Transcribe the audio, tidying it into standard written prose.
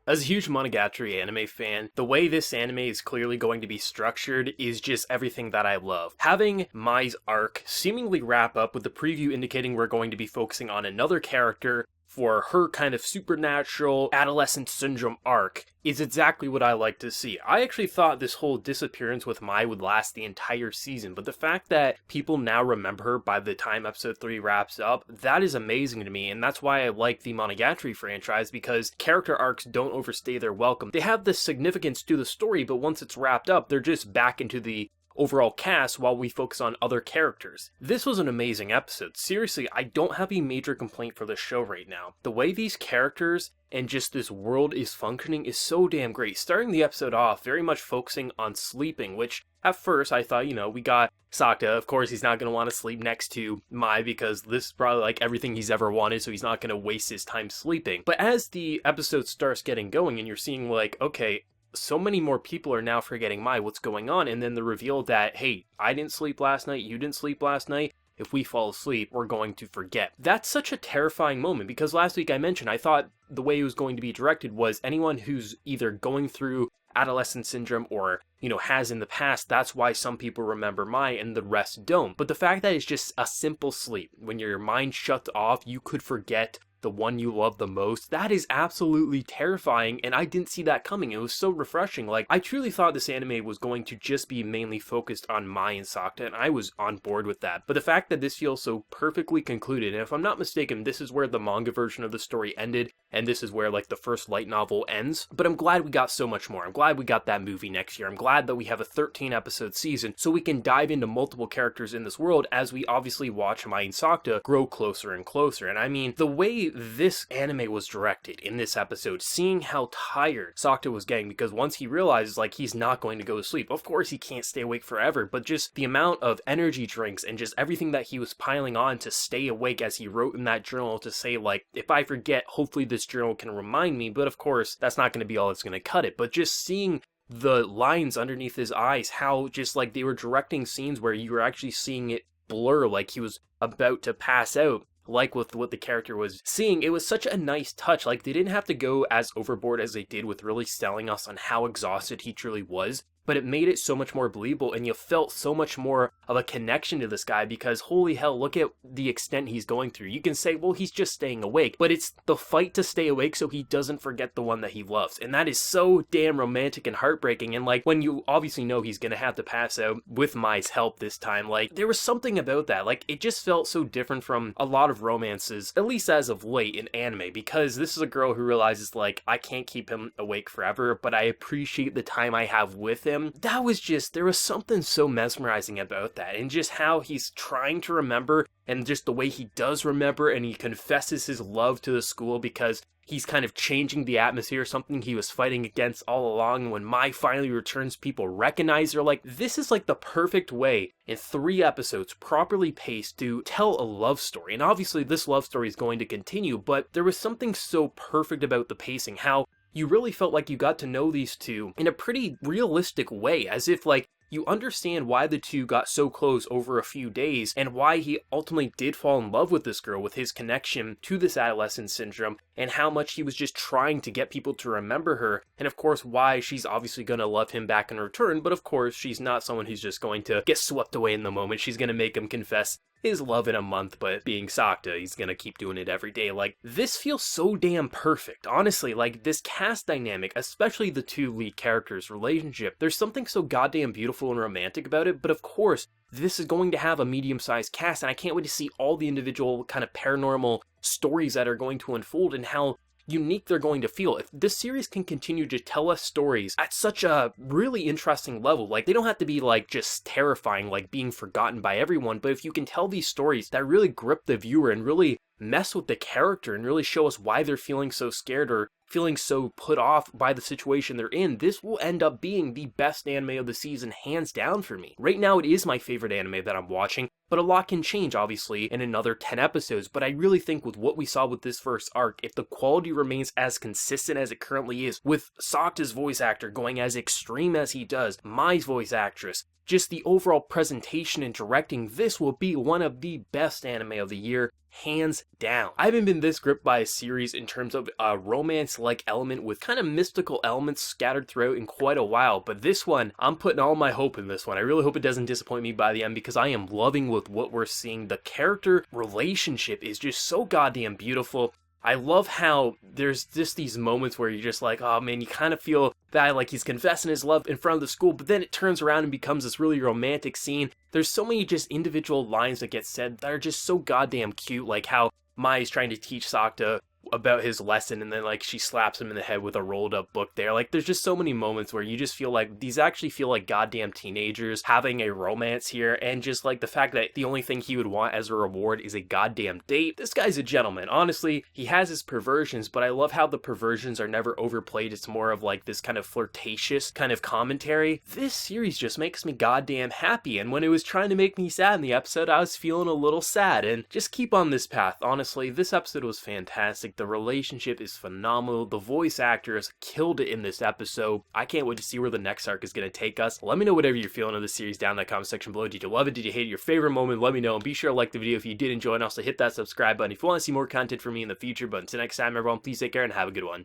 As a huge Monogatari anime fan, the way this anime is clearly going to be structured is just everything that I love. Having Mai's arc seemingly wrap up with the preview indicating we're going to be focusing on another character for her kind of supernatural adolescent syndrome arc is exactly what I like to see. I actually thought this whole disappearance with Mai would last the entire season, but the fact that people now remember her by the time episode 3 wraps up, that is amazing to me, and that's why I like the Monogatari franchise, because character arcs don't overstay their welcome. They have this significance to the story, but once it's wrapped up, they're just back into the overall cast while we focus on other characters. This was an amazing episode. Seriously, I don't have a major complaint for this show right now. The way these characters and just this world is functioning is so damn great. Starting the episode off very much focusing on sleeping, which at first I thought, we got Sakta. Of course, he's not going to want to sleep next to Mai because this is probably like everything he's ever wanted, so he's not going to waste his time sleeping. But as the episode starts getting going and you're seeing like, okay, so many more people are now forgetting Mai, what's going on? And then the reveal that, hey, I didn't sleep last night, you didn't sleep last night. If we fall asleep, we're going to forget. That's such a terrifying moment, because last week I mentioned I thought the way it was going to be directed was anyone who's either going through adolescent syndrome or, has in the past, that's why some people remember Mai and the rest don't. But the fact that it's just a simple sleep, when your mind shuts off, you could forget the one you love the most, that is absolutely terrifying, and I didn't see that coming. It was so refreshing. Like, I truly thought this anime was going to just be mainly focused on Mai and Sakta, and I was on board with that. But the fact that this feels so perfectly concluded, and if I'm not mistaken, this is where the manga version of the story ended, and this is where, like, the first light novel ends. But I'm glad we got so much more. I'm glad we got that movie next year. I'm glad that we have a 13-episode season, so we can dive into multiple characters in this world as we obviously watch Mai and Sakta grow closer and closer. And I mean, the way this anime was directed in this episode, seeing how tired Sakta was getting, because once he realizes like he's not going to go to sleep, of course he can't stay awake forever, but just the amount of energy drinks and just everything that he was piling on to stay awake, as he wrote in that journal to say like, if I forget, hopefully this journal can remind me. But of course that's not going to be all that's going to cut it. But just seeing the lines underneath his eyes, how just like they were directing scenes where you were actually seeing it blur, like he was about to pass out, like with what the character was seeing. It was such a nice touch. Like, they didn't have to go as overboard as they did with really selling us on how exhausted he truly was, but it made it so much more believable, and you felt so much more of a connection to this guy, because holy hell, look at the extent he's going through. You can say, well, he's just staying awake, but it's the fight to stay awake so he doesn't forget the one that he loves, and that is so damn romantic and heartbreaking. And like, when you obviously know he's gonna have to pass out with Mai's help this time, like, there was something about that. Like, it just felt so different from a lot of romances, at least as of late in anime, because this is a girl who realizes like, I can't keep him awake forever, but I appreciate the time I have with him. That was just, there was something so mesmerizing about that, and just how he's trying to remember, and just the way he does remember, and he confesses his love to the school because he's kind of changing the atmosphere, something he was fighting against all along. And when Mai finally returns, people recognize her. Like, this is like the perfect way in 3 episodes, properly paced, to tell a love story. And obviously this love story is going to continue, but there was something so perfect about the pacing, how you really felt like you got to know these two in a pretty realistic way, as if like you understand why the two got so close over a few days, and why he ultimately did fall in love with this girl, with his connection to this adolescent syndrome, and how much he was just trying to get people to remember her, and of course why she's obviously going to love him back in return. But of course she's not someone who's just going to get swept away in the moment. She's going to make him confess his love in a month, but being Sakta, he's gonna keep doing it every day. Like, this feels so damn perfect. Honestly, like, this cast dynamic, especially the 2 lead characters' relationship, there's something so goddamn beautiful and romantic about it. But of course, this is going to have a medium-sized cast, and I can't wait to see all the individual kind of paranormal stories that are going to unfold, and how unique they're going to feel. If this series can continue to tell us stories at such a really interesting level, like, they don't have to be like just terrifying, like being forgotten by everyone, but if you can tell these stories that really grip the viewer and really mess with the character and really show us why they're feeling so scared or feeling so put off by the situation they're in, this will end up being the best anime of the season, hands down for me. Right now, it is my favorite anime that I'm watching, but a lot can change, obviously, in another 10 episodes. But I really think with what we saw with this first arc, if the quality remains as consistent as it currently is, with Sakta's voice actor going as extreme as he does, Mai's voice actress, just the overall presentation and directing, this will be one of the best anime of the year. hands down. I haven't been this gripped by a series in terms of a romance-like element with kind of mystical elements scattered throughout in quite a while, but this one, I'm putting all my hope in this one. I really hope it doesn't disappoint me by the end because I am loving with what we're seeing. The character relationship is just so goddamn beautiful. I love how there's just these moments where you're just like, oh man, you kind of feel that like he's confessing his love in front of the school, but then it turns around and becomes this really romantic scene. There's so many just individual lines that get said that are just so goddamn cute, like how Mai's trying to teach Sakta about his lesson and then like she slaps him in the head with a rolled up book there. Like there's just so many moments where you just feel like these actually feel like goddamn teenagers having a romance here, and just like the fact that the only thing he would want as a reward is a goddamn date. This guy's a gentleman. Honestly, he has his perversions, but I love how the perversions are never overplayed. It's more of like this kind of flirtatious kind of commentary. This series just makes me goddamn happy, and when it was trying to make me sad in the episode, I was feeling a little sad, and just keep on this path. Honestly, this episode was fantastic. The relationship is phenomenal. The voice actors killed it in this episode. I can't wait to see where the next arc is going to take us. Let me know whatever you're feeling of the series down in the comment section below. Did you love it? Did you hate it? Your favorite moment? Let me know. And be sure to like the video if you did enjoy, and also hit that subscribe button if you want to see more content from me in the future. But until next time, everyone, please take care and have a good one.